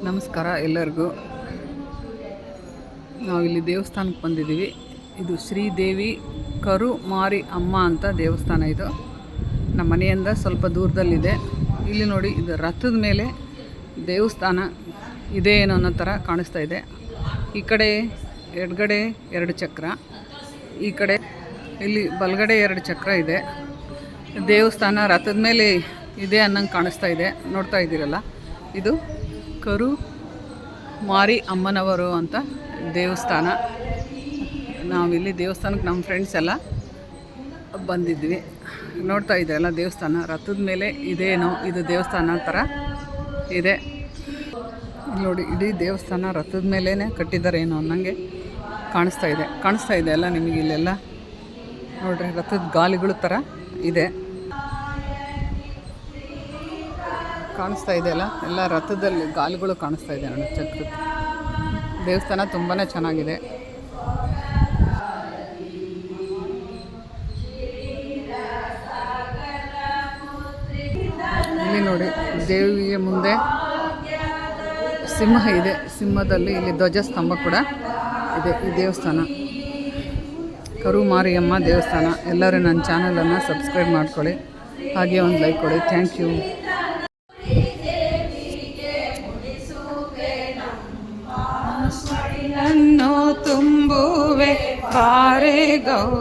ನಮಸ್ಕಾರ ಎಲ್ಲರಿಗೂ. ನಾವಿಲ್ಲಿ ದೇವಸ್ಥಾನಕ್ಕೆ ಬಂದಿದ್ದೀವಿ. ಇದು ಶ್ರೀದೇವಿ ಕರು ಮಾರಿ ಅಮ್ಮ ಅಂತ ದೇವಸ್ಥಾನ. ಇದು ನಮ್ಮ ಮನೆಯಿಂದ ಸ್ವಲ್ಪ ದೂರದಲ್ಲಿದೆ. ಇಲ್ಲಿ ನೋಡಿ, ಇದು ರಥದ ಮೇಲೆ ದೇವಸ್ಥಾನ ಇದೆ ಏನೋ ಅನ್ನೋ ಥರ ಕಾಣಿಸ್ತಾ ಇದೆ. ಈ ಕಡೆ ಎಡಗಡೆ 2 ಚಕ್ರ, ಈ ಕಡೆ ಇಲ್ಲಿ ಬಲಗಡೆ 2 ಚಕ್ರ ಇದೆ. ದೇವಸ್ಥಾನ ರಥದ ಮೇಲೆ ಇದೆ ಅನ್ನಂಗೆ ಕಾಣಿಸ್ತಾ ಇದೆ. ನೋಡ್ತಾ ಇದ್ದೀರಲ್ಲ, ಇದು ಕರು ಮಾರಿ ಅಮ್ಮನವರು ಅಂತ ದೇವಸ್ಥಾನ. ನಾವಿಲ್ಲಿ ದೇವಸ್ಥಾನಕ್ಕೆ ನಮ್ಮ ಫ್ರೆಂಡ್ಸ್ ಎಲ್ಲ ಬಂದಿದ್ವಿ. ನೋಡ್ತಾ ಇದ್ದೀರಲ್ಲ, ದೇವಸ್ಥಾನ ರಥದ ಮೇಲೆ ಇದೇನೋ ಇದು ದೇವಸ್ಥಾನ ಥರ ಇದೆ. ನೋಡಿ, ಇಡೀ ದೇವಸ್ಥಾನ ರಥದ ಮೇಲೇ ಕಟ್ಟಿದ್ದಾರೆ ಏನೋ ಅನ್ನಂಗೆ ಕಾಣಿಸ್ತಾ ಇದೆ ಅಲ್ಲ ನಿಮಗೆ. ಇಲ್ಲೆಲ್ಲ ನೋಡ್ರಿ, ರಥದ ಗಾಲಿಗಳು ಥರ ಇದೆ, ಕಾಣಿಸ್ತಾ ಇದೆ ಅಲ್ಲ. ಎಲ್ಲ ರಥದಲ್ಲಿ ಗಾಲಿಗಳು ಕಾಣಿಸ್ತಾ ಇದೆ ನೋಡಿ, ಚಕ್ರದ. ದೇವಸ್ಥಾನ ತುಂಬಾ ಚೆನ್ನಾಗಿದೆ. ಇಲ್ಲಿ ನೋಡಿ, ದೇವಿಯ ಮುಂದೆ ಸಿಂಹ ಇದೆ. ಸಿಂಹದಲ್ಲಿ ಇಲ್ಲಿ ಧ್ವಜಸ್ತಂಭ ಕೂಡ ಇದೆ. ಈ ದೇವಸ್ಥಾನ ಕರು ಮಾರಿಯಮ್ಮ ದೇವಸ್ಥಾನ. ಎಲ್ಲರೂ ನನ್ನ ಚಾನಲನ್ನು ಸಬ್ಸ್ಕ್ರೈಬ್ ಮಾಡ್ಕೊಳ್ಳಿ, ಹಾಗೆ ಒಂದು ಲೈಕ್ ಕೊಡಿ. Thank you. ತುಂಬುವೆ ಬಾರೆ ಗೌ